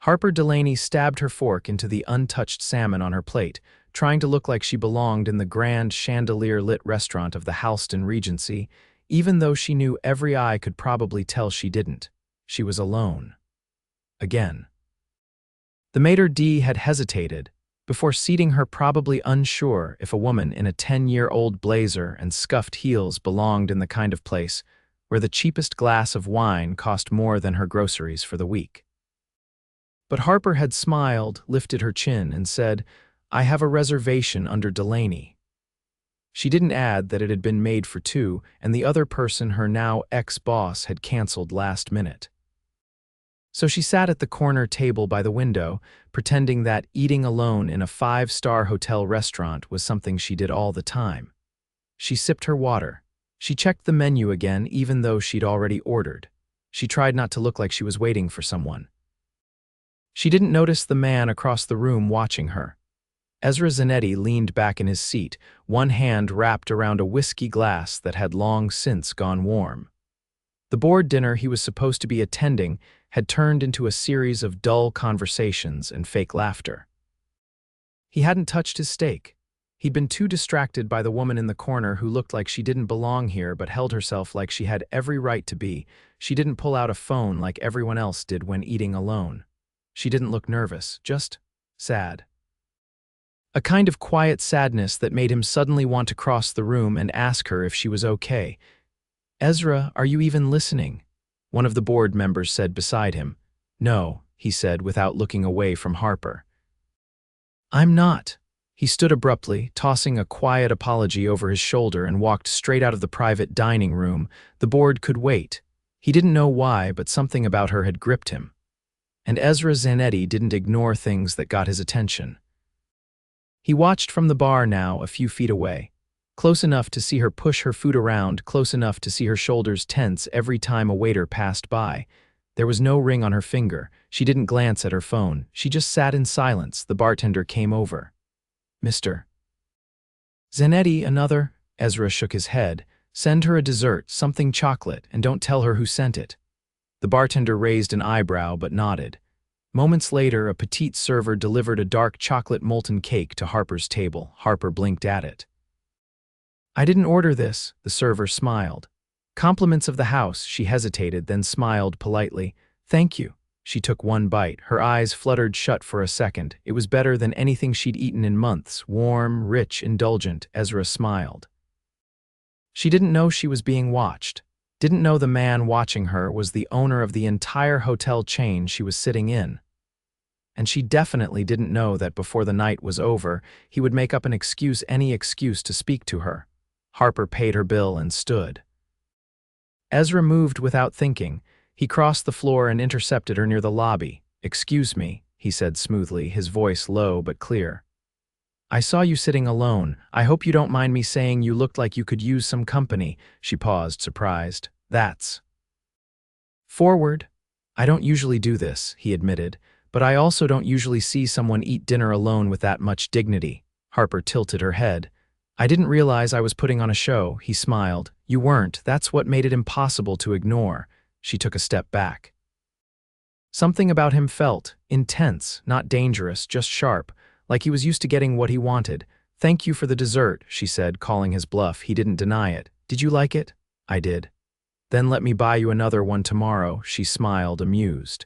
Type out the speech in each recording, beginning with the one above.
Harper Delaney stabbed her fork into the untouched salmon on her plate, trying to look like she belonged in the grand chandelier-lit restaurant of the Halston Regency, even though she knew every eye could probably tell she didn't. She was alone. Again. The maitre d' had hesitated, before seating her, probably unsure if a woman in a 10-year-old blazer and scuffed heels belonged in the kind of place where the cheapest glass of wine cost more than her groceries for the week. But Harper had smiled, lifted her chin, and said, "I have a reservation under Delaney." She didn't add that it had been made for two, and the other person, her now ex-boss, had canceled last minute. So she sat at the corner table by the window, pretending that eating alone in a 5-star hotel restaurant was something she did all the time. She sipped her water. She checked the menu again, even though she'd already ordered. She tried not to look like she was waiting for someone. She didn't notice the man across the room watching her. Ezra Zanetti leaned back in his seat, one hand wrapped around a whiskey glass that had long since gone warm. The board dinner he was supposed to be attending had turned into a series of dull conversations and fake laughter. He hadn't touched his steak. He'd been too distracted by the woman in the corner who looked like she didn't belong here but held herself like she had every right to be. She didn't pull out a phone like everyone else did when eating alone. She didn't look nervous, just sad. A kind of quiet sadness that made him suddenly want to cross the room and ask her if she was okay. "Ezra, are you even listening?" one of the board members said beside him. "No," he said without looking away from Harper. "I'm not." He stood abruptly, tossing a quiet apology over his shoulder, and walked straight out of the private dining room. The board could wait. He didn't know why, but something about her had gripped him. And Ezra Zanetti didn't ignore things that got his attention. He watched from the bar now, a few feet away. Close enough to see her push her food around, close enough to see her shoulders tense every time a waiter passed by. There was no ring on her finger. She didn't glance at her phone. She just sat in silence. The bartender came over. "Mr. Zanetti, another?" Ezra shook his head. "Send her a dessert, something chocolate, and don't tell her who sent it." The bartender raised an eyebrow but nodded. Moments later, a petite server delivered a dark chocolate molten cake to Harper's table. Harper blinked at it. "I didn't order this," the server smiled. "Compliments of the house," she hesitated, then smiled politely. "Thank you." She took one bite. Her eyes fluttered shut for a second. It was better than anything she'd eaten in months. Warm, rich, indulgent. Ezra smiled. She didn't know she was being watched. Didn't know the man watching her was the owner of the entire hotel chain she was sitting in. And she definitely didn't know that before the night was over, he would make up an excuse, any excuse, to speak to her. Harper paid her bill and stood. Ezra moved without thinking. He crossed the floor and intercepted her near the lobby. "Excuse me," he said smoothly, his voice low but clear. "I saw you sitting alone. I hope you don't mind me saying you looked like you could use some company." She paused, surprised. "That's forward. I don't usually do this," he admitted, "but I also don't usually see someone eat dinner alone with that much dignity." Harper tilted her head. "I didn't realize I was putting on a show," he smiled. "You weren't. That's what made it impossible to ignore." She took a step back. Something about him felt intense, not dangerous, just sharp, like he was used to getting what he wanted. "Thank you for the dessert," she said, calling his bluff. He didn't deny it. "Did you like it?" "I did." "Then let me buy you another one tomorrow," she smiled, amused.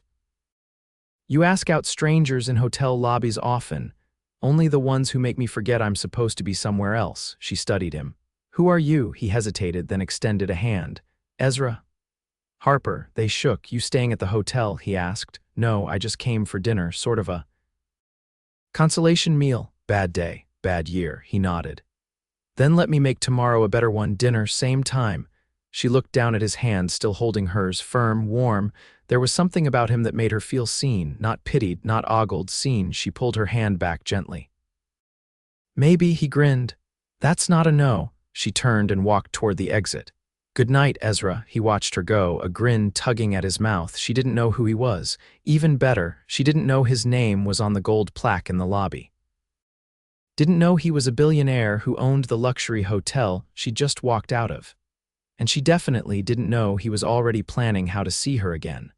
"You ask out strangers in hotel lobbies often. Only the ones who make me forget I'm supposed to be somewhere else." She studied him. "Who are you?" He hesitated, then extended a hand. "Ezra." "Harper." They shook. "You staying at the hotel?" he asked. "No, I just came for dinner, sort of a consolation meal." "Bad day, bad year," he nodded. "Then let me make tomorrow a better one. Dinner, same time." She looked down at his hand, still holding hers, firm, warm. There was something about him that made her feel seen, not pitied, not ogled, seen. She pulled her hand back gently. "Maybe," he grinned. "That's not a no." She turned and walked toward the exit. "Good night, Ezra." He watched her go, a grin tugging at his mouth. She didn't know who he was. Even better, she didn't know his name was on the gold plaque in the lobby. Didn't know he was a billionaire who owned the luxury hotel she'd just walked out of. And she definitely didn't know he was already planning how to see her again.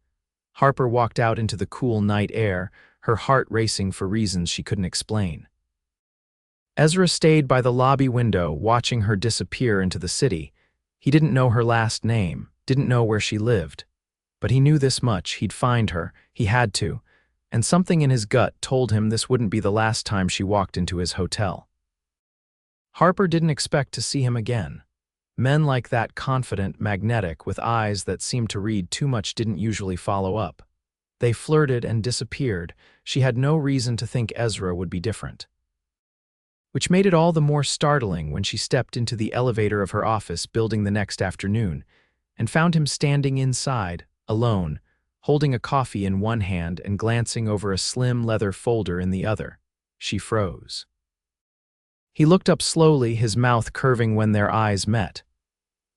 Harper walked out into the cool night air, her heart racing for reasons she couldn't explain. Ezra stayed by the lobby window, watching her disappear into the city. He didn't know her last name, didn't know where she lived. But he knew this much: he'd find her, he had to, and something in his gut told him this wouldn't be the last time she walked into his hotel. Harper didn't expect to see him again. Men like that, confident, magnetic, with eyes that seemed to read too much, didn't usually follow up. They flirted and disappeared. She had no reason to think Ezra would be different. Which made it all the more startling when she stepped into the elevator of her office building the next afternoon and found him standing inside, alone, holding a coffee in one hand and glancing over a slim leather folder in the other. She froze. He looked up slowly, his mouth curving when their eyes met.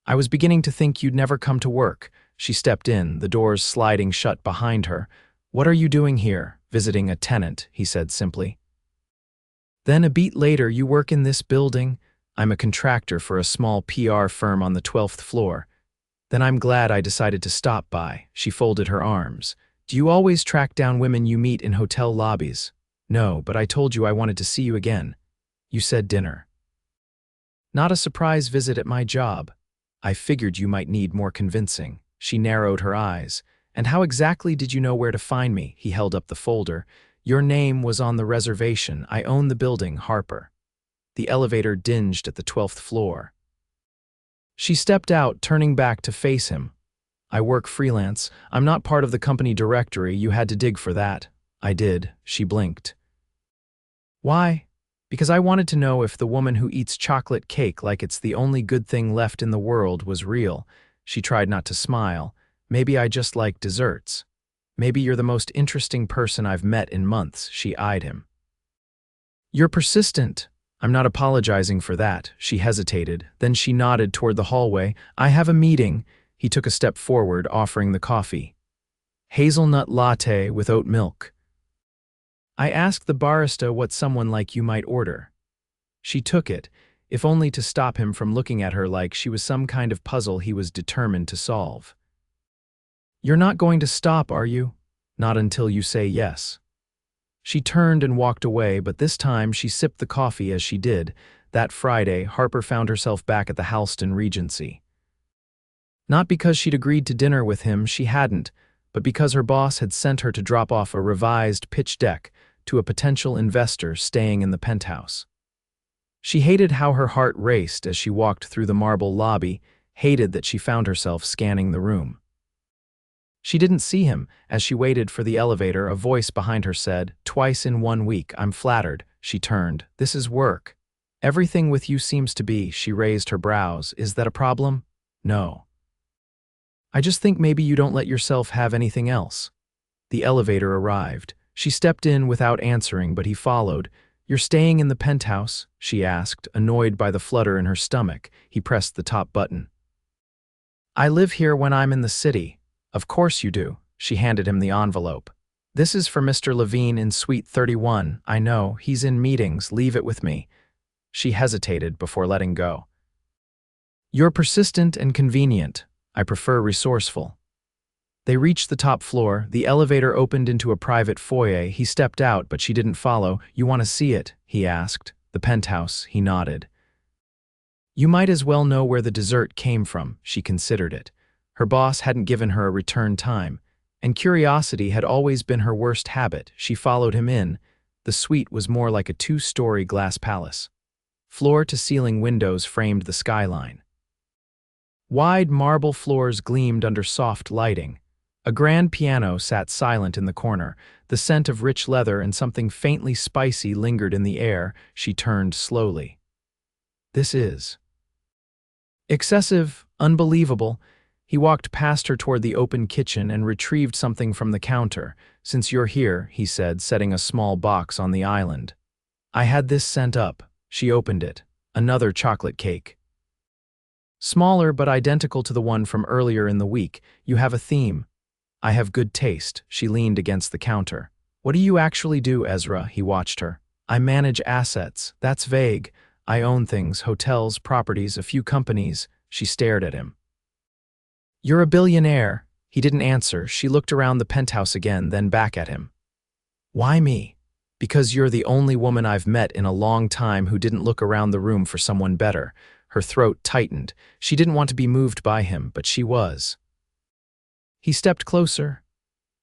"I was beginning to think you'd never come to work." She stepped in, the doors sliding shut behind her. "What are you doing here?" "Visiting a tenant," he said simply. Then a beat later, "You work in this building?" "I'm a contractor for a small PR firm on the 12th floor. "Then I'm glad I decided to stop by." She folded her arms. "Do you always track down women you meet in hotel lobbies?" "No, but I told you I wanted to see you again." "You said dinner." "Not a surprise visit at my job. I figured you might need more convincing." She narrowed her eyes. "And how exactly did you know where to find me?" He held up the folder. "Your name was on the reservation. I own the building, Harper." The elevator dinged at the 12th floor. She stepped out, turning back to face him. "I work freelance. I'm not part of the company directory. You had to dig for that." "I did." She blinked. "Why?" "Because I wanted to know if the woman who eats chocolate cake like it's the only good thing left in the world was real." She tried not to smile. "Maybe I just like desserts. Maybe you're the most interesting person I've met in months." She eyed him. "You're persistent." "I'm not apologizing for that." She hesitated. Then she nodded toward the hallway. "I have a meeting." He took a step forward, offering the coffee. "Hazelnut latte with oat milk." "I asked the barista what someone like you might order." She took it, if only to stop him from looking at her like she was some kind of puzzle he was determined to solve. "You're not going to stop, are you?" "Not until you say yes." She turned and walked away, but this time she sipped the coffee as she did. That Friday, Harper found herself back at the Halston Regency. Not because she'd agreed to dinner with him, she hadn't, but because her boss had sent her to drop off a revised pitch deck to a potential investor staying in the penthouse. She hated how her heart raced as she walked through the marble lobby, hated that she found herself scanning the room. She didn't see him. As she waited for the elevator, a voice behind her said, "Twice in 1 week. I'm flattered." She turned. "This is work." "Everything with you seems to be." She raised her brows. "Is that a problem?" "No. I just think maybe you don't let yourself have anything else." The elevator arrived. She stepped in without answering, but he followed. "You're staying in the penthouse?" she asked, annoyed by the flutter in her stomach. He pressed the top button. "I live here when I'm in the city." "Of course you do." She handed him the envelope. "This is for Mr. Levine in Suite 31. I know, he's in meetings. Leave it with me." She hesitated before letting go. "You're persistent and convenient. I prefer resourceful." They reached the top floor. The elevator opened into a private foyer. He stepped out, but she didn't follow. "You want to see it?" he asked. "The penthouse." He nodded. "You might as well know where the dessert came from." She considered it. Her boss hadn't given her a return time, and curiosity had always been her worst habit. She followed him in. The suite was more like a 2-story glass palace. Floor-to-ceiling windows framed the skyline. Wide marble floors gleamed under soft lighting. A grand piano sat silent in the corner. The scent of rich leather and something faintly spicy lingered in the air. She turned slowly. "This is excessive, unbelievable." He walked past her toward the open kitchen and retrieved something from the counter. "Since you're here," he said, setting a small box on the island. "I had this sent up." She opened it. Another chocolate cake. "Smaller but identical to the one from earlier in the week. You have a theme." "I have good taste." She leaned against the counter. "What do you actually do, Ezra?" He watched her. "I manage assets." "That's vague." "I own things, hotels, properties, a few companies." She stared at him. "You're a billionaire." He didn't answer. She looked around the penthouse again, then back at him. Why me? Because you're the only woman I've met in a long time who didn't look around the room for someone better. Her throat tightened. She didn't want to be moved by him, but she was. He stepped closer.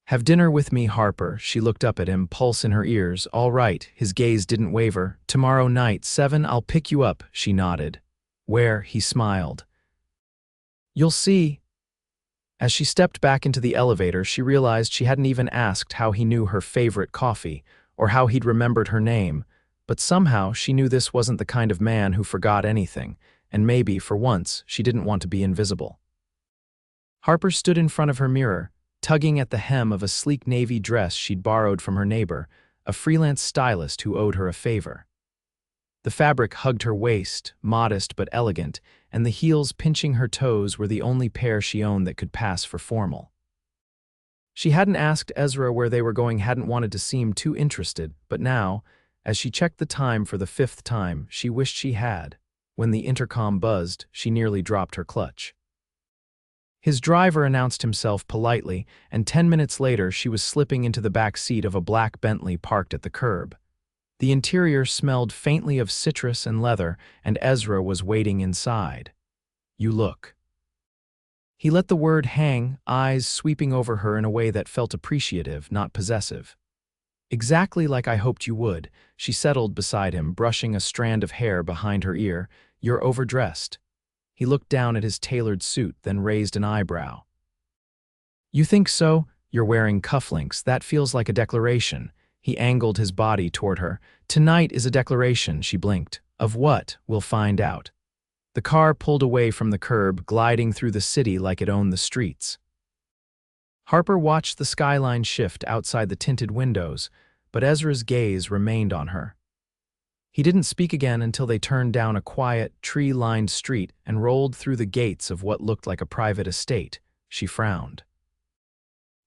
Have dinner with me, Harper. She looked up at him, pulse in her ears. All right. His gaze didn't waver. Tomorrow night, 7, I'll pick you up, she nodded. Where? He smiled. You'll see. As she stepped back into the elevator, she realized she hadn't even asked how he knew her favorite coffee, or how he'd remembered her name, but somehow she knew this wasn't the kind of man who forgot anything, and maybe, for once, she didn't want to be invisible. Harper stood in front of her mirror, tugging at the hem of a sleek navy dress she'd borrowed from her neighbor, a freelance stylist who owed her a favor. The fabric hugged her waist, modest but elegant, and the heels pinching her toes were the only pair she owned that could pass for formal. She hadn't asked Ezra where they were going, hadn't wanted to seem too interested, but now, as she checked the time for the 5th time, she wished she had. When the intercom buzzed, she nearly dropped her clutch. His driver announced himself politely, and 10 minutes later she was slipping into the back seat of a black Bentley parked at the curb. The interior smelled faintly of citrus and leather, and Ezra was waiting inside. You look. He let the word hang, eyes sweeping over her in a way that felt appreciative, not possessive. Exactly like I hoped you would, she settled beside him, brushing a strand of hair behind her ear. You're overdressed. He looked down at his tailored suit, then raised an eyebrow. You think so? You're wearing cufflinks. That feels like a declaration. He angled his body toward her. Tonight is a declaration, she blinked. Of what? We'll find out. The car pulled away from the curb, gliding through the city like it owned the streets. Harper watched the skyline shift outside the tinted windows, but Ezra's gaze remained on her. He didn't speak again until they turned down a quiet, tree-lined street and rolled through the gates of what looked like a private estate. She frowned.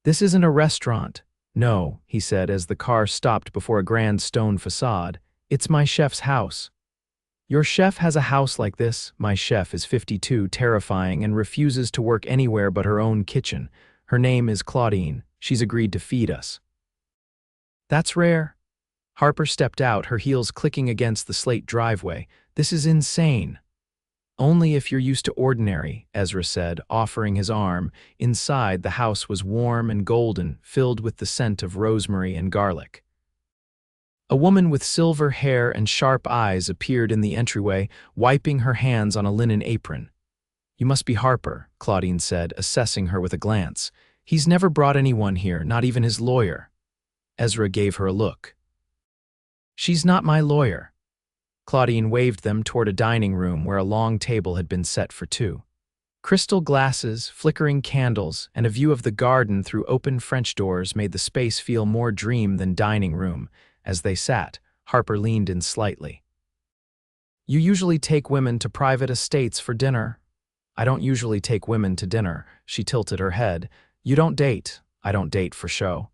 This isn't a restaurant. No, he said as the car stopped before a grand stone facade. It's my chef's house. Your chef has a house like this. My chef is 52, terrifying, and refuses to work anywhere but her own kitchen. Her name is Claudine. She's agreed to feed us. That's rare. Harper stepped out, her heels clicking against the slate driveway. This is insane. Only if you're used to ordinary, Ezra said, offering his arm. Inside, the house was warm and golden, filled with the scent of rosemary and garlic. A woman with silver hair and sharp eyes appeared in the entryway, wiping her hands on a linen apron. You must be Harper, Claudine said, assessing her with a glance. He's never brought anyone here, not even his lawyer. Ezra gave her a look. She's not my lawyer. Claudine waved them toward a dining room where a long table had been set for 2. Crystal glasses, flickering candles, and a view of the garden through open French doors made the space feel more dream than dining room. As they sat, Harper leaned in slightly. You usually take women to private estates for dinner. I don't usually take women to dinner. She tilted her head. You don't date. I don't date for show.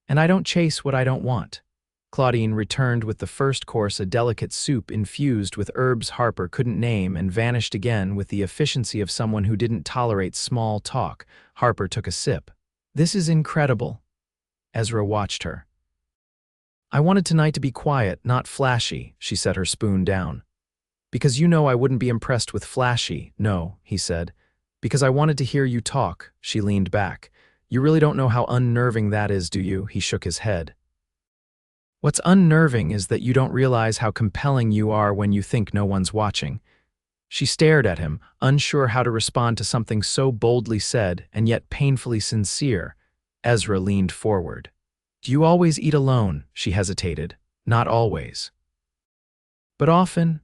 And I don't chase what I don't want. Claudine returned with the first course, a delicate soup infused with herbs Harper couldn't name, and vanished again with the efficiency of someone who didn't tolerate small talk. Harper took a sip. This is incredible. Ezra watched her. I wanted tonight to be quiet, not flashy, she set her spoon down. Because you know I wouldn't be impressed with flashy, no, he said. Because I wanted to hear you talk, she leaned back. You really don't know how unnerving that is, do you? He shook his head. What's unnerving is that you don't realize how compelling you are when you think no one's watching. She stared at him, unsure how to respond to something so boldly said and yet painfully sincere. Ezra leaned forward. Do you always eat alone? She hesitated. Not always. But often?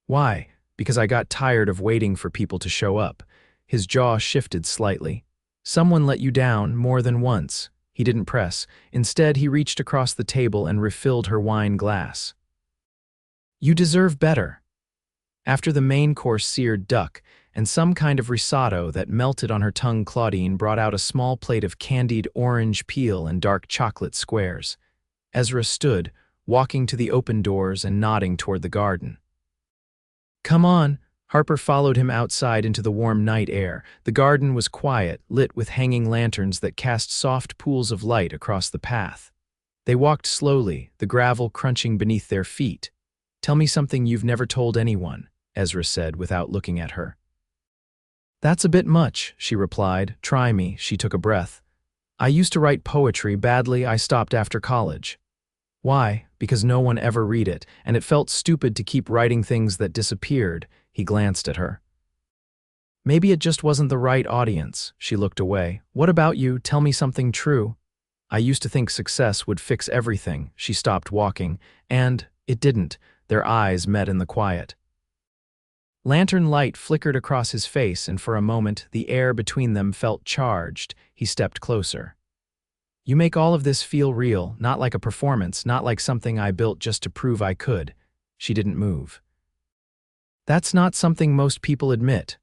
Why? Because I got tired of waiting for people to show up. His jaw shifted slightly. Someone let you down more than once. He didn't press. Instead, he reached across the table and refilled her wine glass. You deserve better. After the main course seared duck and some kind of risotto that melted on her tongue, Claudine brought out a small plate of candied orange peel and dark chocolate squares. Ezra stood, walking to the open doors and nodding toward the garden. Come on, Harper followed him outside into the warm night air. The garden was quiet, lit with hanging lanterns that cast soft pools of light across the path. They walked slowly, the gravel crunching beneath their feet. "Tell me something you've never told anyone," Ezra said without looking at her. "That's a bit much," she replied. "Try me." She took a breath. "I used to write poetry badly. I stopped after college." "Why?" "Because no one ever read it, and it felt stupid to keep writing things that disappeared." He glanced at her. "Maybe it just wasn't the right audience." She looked away. "What about you? Tell me something true." "I used to think success would fix everything." She stopped walking, and it didn't. Their eyes met in the quiet. Lantern light flickered across his face, and for a moment the air between them felt charged. He stepped closer. "You make all of this feel real, not like a performance, not like something I built just to prove I could." She didn't move. "That's not something most people admit."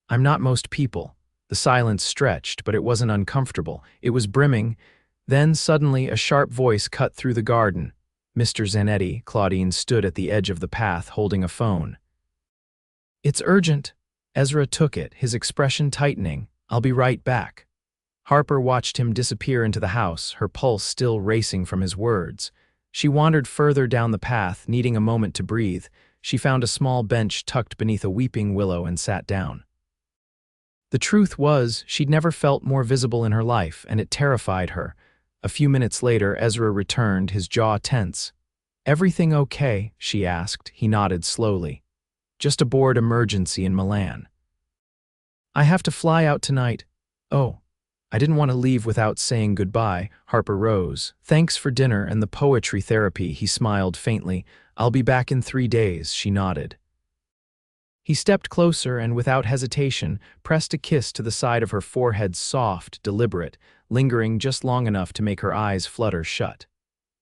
"I'm not most people." The silence stretched, but it wasn't uncomfortable. It was brimming. Then suddenly a sharp voice cut through the garden. Mr. Zanetti, Claudine stood at the edge of the path holding a phone. "It's urgent." Ezra took it, his expression tightening. "I'll be right back." Harper watched him disappear into the house, her pulse still racing from his words. She wandered further down the path, needing a moment to breathe. She found a small bench tucked beneath a weeping willow and sat down. The truth was, she'd never felt more visible in her life, and it terrified her. A few minutes later, Ezra returned, his jaw tense. "Everything okay?" she asked. He nodded slowly. "Just a board emergency in Milan." "I have to fly out tonight." "Oh." "I didn't want to leave without saying goodbye." Harper rose. "Thanks for dinner and the poetry therapy." He smiled faintly. "I'll be back in 3 days." She nodded. He stepped closer and, without hesitation, pressed a kiss to the side of her forehead, soft, deliberate, lingering just long enough to make her eyes flutter shut.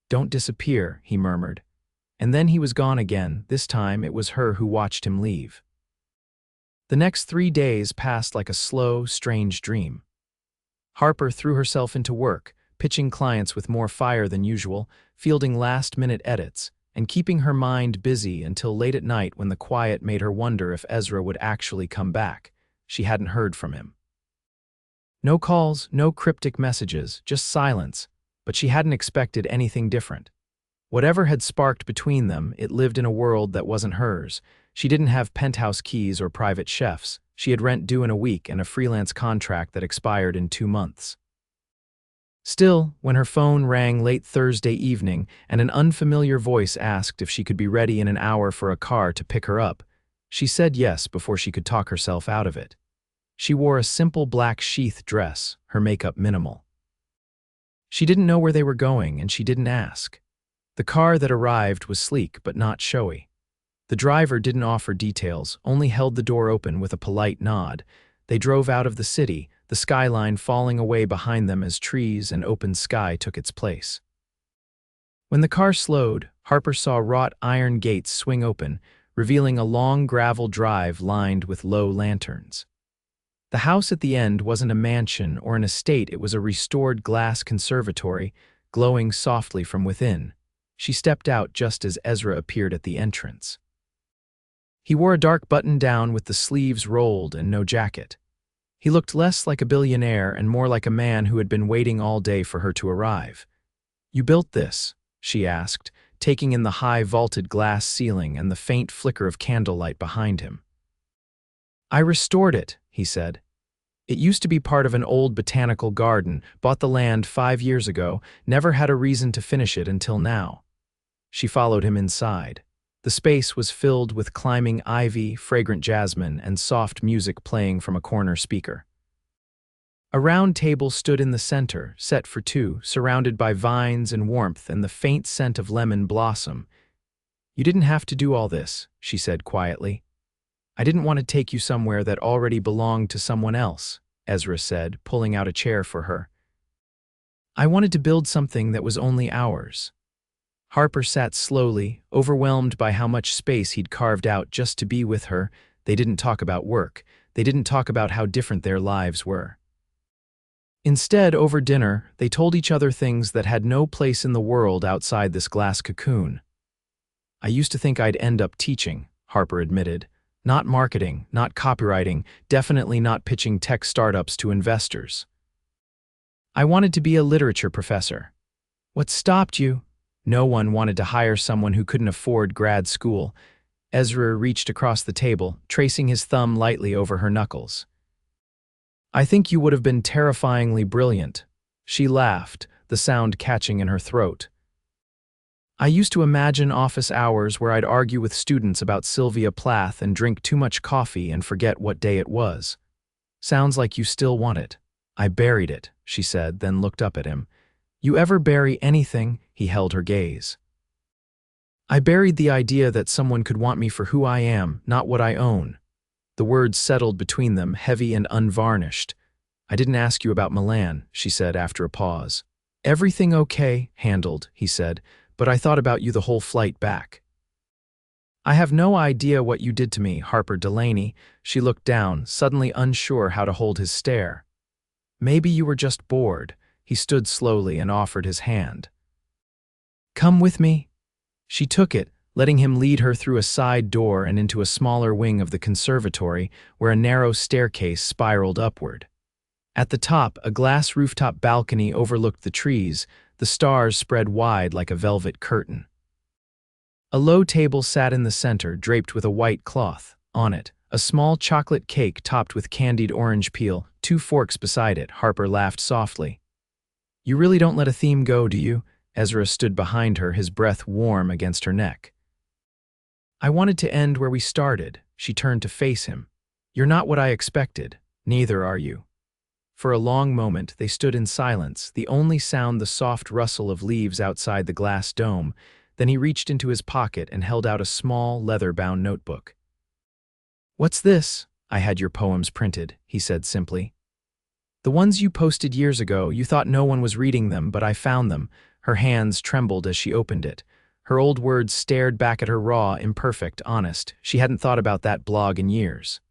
"Don't disappear," he murmured. And then he was gone again. This time it was her who watched him leave. The next 3 days passed like a slow, strange dream. Harper threw herself into work, pitching clients with more fire than usual, fielding last-minute edits, and keeping her mind busy until late at night when the quiet made her wonder if Ezra would actually come back. She hadn't heard from him. No calls, no cryptic messages, just silence, but she hadn't expected anything different. Whatever had sparked between them, it lived in a world that wasn't hers. She didn't have penthouse keys or private chefs. She had rent due in a week and a freelance contract that expired in 2 months. Still, when her phone rang late Thursday evening and an unfamiliar voice asked if she could be ready in an hour for a car to pick her up, she said yes before she could talk herself out of it. She wore a simple black sheath dress, her makeup minimal. She didn't know where they were going, and she didn't ask. The car that arrived was sleek but not showy. The driver didn't offer details, only held the door open with a polite nod. They drove out of the city, the skyline falling away behind them as trees and open sky took its place. When the car slowed, Harper saw wrought iron gates swing open, revealing a long gravel drive lined with low lanterns. The house at the end wasn't a mansion or an estate, it was a restored glass conservatory, glowing softly from within. She stepped out just as Ezra appeared at the entrance. He wore a dark button-down with the sleeves rolled and no jacket. He looked less like a billionaire and more like a man who had been waiting all day for her to arrive. "You built this?" she asked, taking in the high vaulted glass ceiling and the faint flicker of candlelight behind him. "I restored it," he said. "It used to be part of an old botanical garden, bought the land 5 years ago, never had a reason to finish it until now." She followed him inside. The space was filled with climbing ivy, fragrant jasmine, and soft music playing from a corner speaker. A round table stood in the center, set for 2, surrounded by vines and warmth and the faint scent of lemon blossom. "You didn't have to do all this," she said quietly. "I didn't want to take you somewhere that already belonged to someone else," Ezra said, pulling out a chair for her. "I wanted to build something that was only ours." Harper sat slowly, overwhelmed by how much space he'd carved out just to be with her. They didn't talk about work. They didn't talk about how different their lives were. Instead, over dinner, they told each other things that had no place in the world outside this glass cocoon. "I used to think I'd end up teaching," Harper admitted. Not marketing, not copywriting, definitely not pitching tech startups to investors. I wanted to be a literature professor. What stopped you? No one wanted to hire someone who couldn't afford grad school. Ezra reached across the table, tracing his thumb lightly over her knuckles. I think you would have been terrifyingly brilliant. She laughed, the sound catching in her throat. I used to imagine office hours where I'd argue with students about Sylvia Plath and drink too much coffee and forget what day it was. Sounds like you still want it. I buried it, she said, then looked up at him. You ever bury anything? He held her gaze. I buried the idea that someone could want me for who I am, not what I own. The words settled between them, heavy and unvarnished. I didn't ask you about Milan, she said after a pause. Everything okay, handled, he said, but I thought about you the whole flight back. I have no idea what you did to me, Harper Delaney. She looked down, suddenly unsure how to hold his stare. Maybe you were just bored. He stood slowly and offered his hand. Come with me. She took it, letting him lead her through a side door and into a smaller wing of the conservatory where a narrow staircase spiraled upward. At the top, a glass rooftop balcony overlooked the trees, the stars spread wide like a velvet curtain. A low table sat in the center, draped with a white cloth. On it, a small chocolate cake topped with candied orange peel, 2 forks beside it. Harper laughed softly. You really don't let a theme go, do you? Ezra stood behind her, his breath warm against her neck. I wanted to end where we started. She turned to face him. You're not what I expected. Neither are you. For a long moment, they stood in silence, the only sound the soft rustle of leaves outside the glass dome. Then he reached into his pocket and held out a small, leather-bound notebook. What's this? I had your poems printed, he said simply. The ones you posted years ago, you thought no one was reading them, but I found them. Her hands trembled as she opened it. Her old words stared back at her raw, imperfect, honest. She hadn't thought about that blog in years.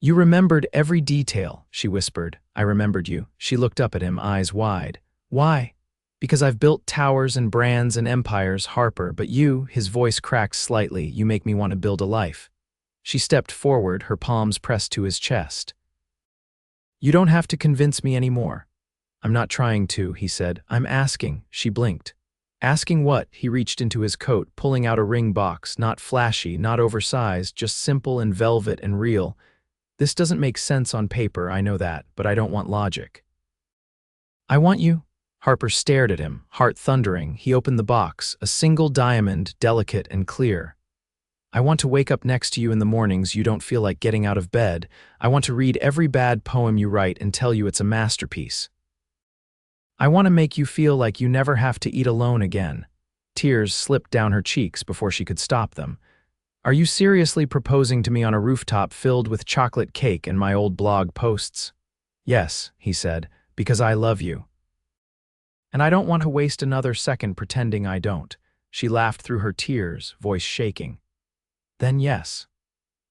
You remembered every detail, she whispered. I remembered you. She looked up at him, eyes wide. Why? Because I've built towers and brands and empires, Harper, but you, his voice cracked slightly, you make me want to build a life. She stepped forward, her palms pressed to his chest. You don't have to convince me anymore. I'm not trying to, he said. I'm asking. She blinked. Asking what? He reached into his coat, pulling out a ring box, not flashy, not oversized, just simple and velvet and real. This doesn't make sense on paper, I know that, but I don't want logic. I want you. Harper stared at him, heart thundering. He opened the box, a single diamond, delicate and clear. I want to wake up next to you in the mornings you don't feel like getting out of bed. I want to read every bad poem you write and tell you it's a masterpiece. I want to make you feel like you never have to eat alone again. Tears slipped down her cheeks before she could stop them. Are you seriously proposing to me on a rooftop filled with chocolate cake and my old blog posts? Yes, he said, because I love you. And I don't want to waste another second pretending I don't. She laughed through her tears, voice shaking. Then yes.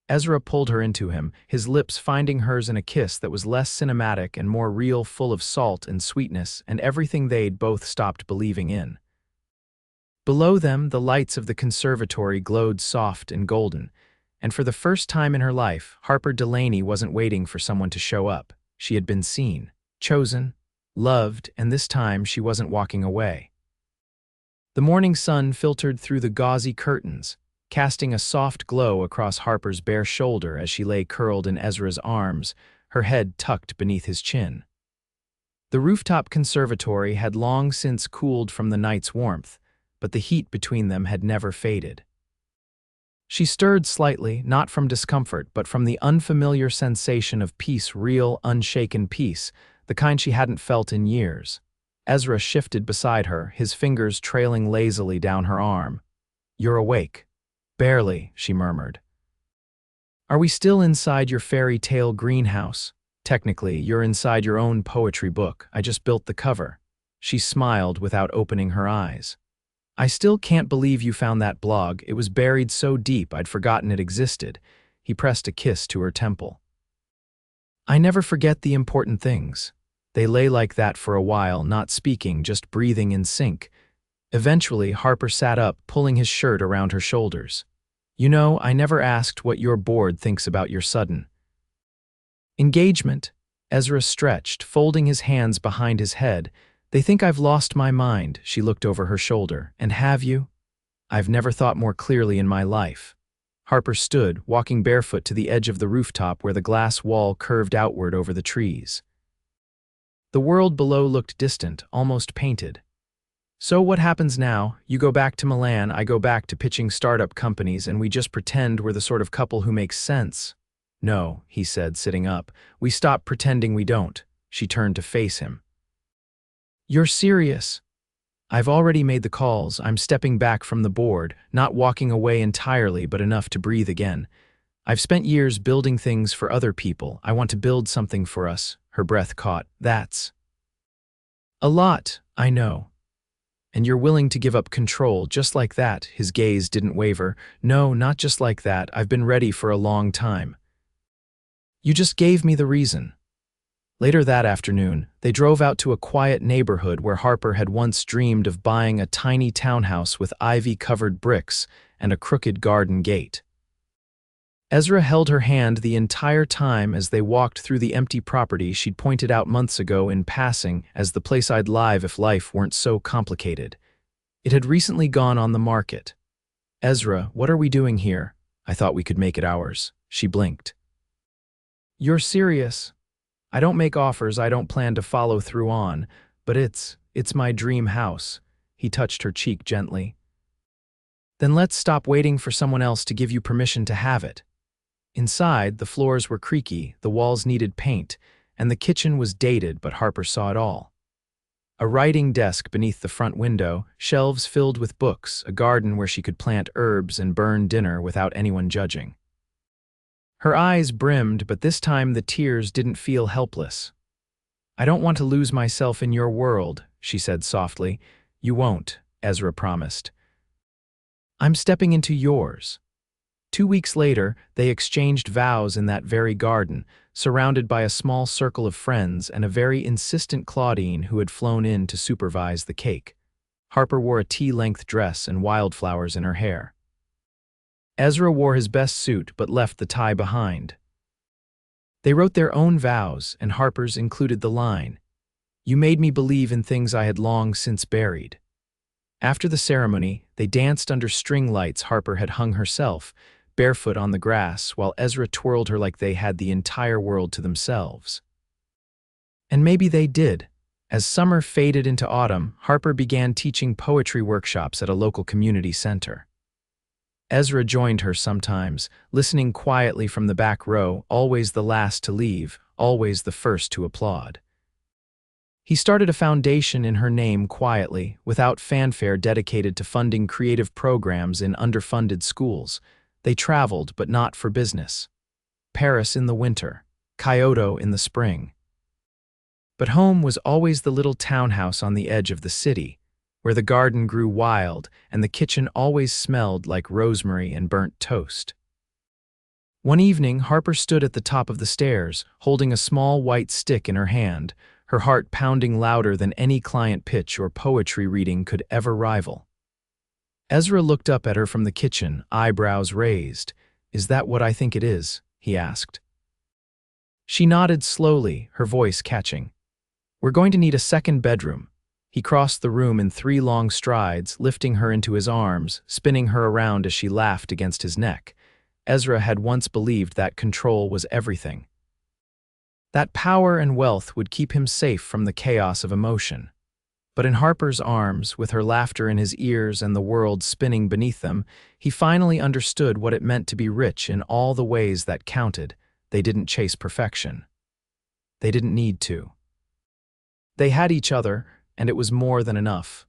Ezra pulled her into him, his lips finding hers in a kiss that was less cinematic and more real, full of salt and sweetness and everything they'd both stopped believing in. Below them, the lights of the conservatory glowed soft and golden, and for the first time in her life, Harper Delaney wasn't waiting for someone to show up. She had been seen, chosen, loved, and this time she wasn't walking away. The morning sun filtered through the gauzy curtains, casting a soft glow across Harper's bare shoulder as she lay curled in Ezra's arms, her head tucked beneath his chin. The rooftop conservatory had long since cooled from the night's warmth, but the heat between them had never faded. She stirred slightly, not from discomfort, but from the unfamiliar sensation of peace, real, unshaken peace, the kind she hadn't felt in years. Ezra shifted beside her, his fingers trailing lazily down her arm. You're awake. Barely, she murmured. Are we still inside your fairy tale greenhouse? Technically, you're inside your own poetry book. I just built the cover. She smiled without opening her eyes. I still can't believe you found that blog. It was buried so deep I'd forgotten it existed. He pressed a kiss to her temple. I never forget the important things. They lay like that for a while, not speaking, just breathing in sync. Eventually, Harper sat up, pulling his shirt around her shoulders. You know, I never asked what your board thinks about your sudden engagement. Ezra stretched, folding his hands behind his head. They think I've lost my mind, she looked over her shoulder. And have you? I've never thought more clearly in my life. Harper stood, walking barefoot to the edge of the rooftop where the glass wall curved outward over the trees. The world below looked distant, almost painted. So what happens now? You go back to Milan, I go back to pitching startup companies, and we just pretend we're the sort of couple who makes sense. No, he said, sitting up. We stop pretending we don't. She turned to face him. You're serious? I've already made the calls. I'm stepping back from the board, not walking away entirely, but enough to breathe again. I've spent years building things for other people. I want to build something for us. Her breath caught. That's a lot, I know. And you're willing to give up control just like that. His gaze didn't waver. No, not just like that. I've been ready for a long time. You just gave me the reason. Later that afternoon, they drove out to a quiet neighborhood where Harper had once dreamed of buying a tiny townhouse with ivy-covered bricks and a crooked garden gate. Ezra held her hand the entire time as they walked through the empty property she'd pointed out months ago in passing as the place I'd live if life weren't so complicated. It had recently gone on the market. Ezra, what are we doing here? I thought we could make it ours. She blinked. You're serious? I don't make offers I don't plan to follow through on, but it's my dream house. He touched her cheek gently. Then let's stop waiting for someone else to give you permission to have it. Inside, the floors were creaky, the walls needed paint, and the kitchen was dated, but Harper saw it all. A writing desk beneath the front window, shelves filled with books, a garden where she could plant herbs and burn dinner without anyone judging. Her eyes brimmed, but this time the tears didn't feel helpless. I don't want to lose myself in your world, she said softly. You won't, Ezra promised. I'm stepping into yours. 2 weeks later, they exchanged vows in that very garden, surrounded by a small circle of friends and a very insistent Claudine who had flown in to supervise the cake. Harper wore a tea-length dress and wildflowers in her hair. Ezra wore his best suit but left the tie behind. They wrote their own vows, and Harper's included the line, "You made me believe in things I had long since buried." After the ceremony, they danced under string lights Harper had hung herself, barefoot on the grass, while Ezra twirled her like they had the entire world to themselves. And maybe they did. As summer faded into autumn, Harper began teaching poetry workshops at a local community center. Ezra joined her sometimes, listening quietly from the back row, always the last to leave, always the first to applaud. He started a foundation in her name quietly, without fanfare, dedicated to funding creative programs in underfunded schools. They traveled, but not for business. Paris in the winter, Kyoto in the spring. But home was always the little townhouse on the edge of the city, where the garden grew wild and the kitchen always smelled like rosemary and burnt toast. One evening, Harper stood at the top of the stairs, holding a small white stick in her hand, her heart pounding louder than any client pitch or poetry reading could ever rival. Ezra looked up at her from the kitchen, eyebrows raised. "Is that what I think it is?" he asked. She nodded slowly, her voice catching. "We're going to need a second bedroom." He crossed the room in 3 long strides, lifting her into his arms, spinning her around as she laughed against his neck. Ezra had once believed that control was everything. That power and wealth would keep him safe from the chaos of emotion. But in Harper's arms, with her laughter in his ears and the world spinning beneath them, he finally understood what it meant to be rich in all the ways that counted. They didn't chase perfection. They didn't need to. They had each other, and it was more than enough.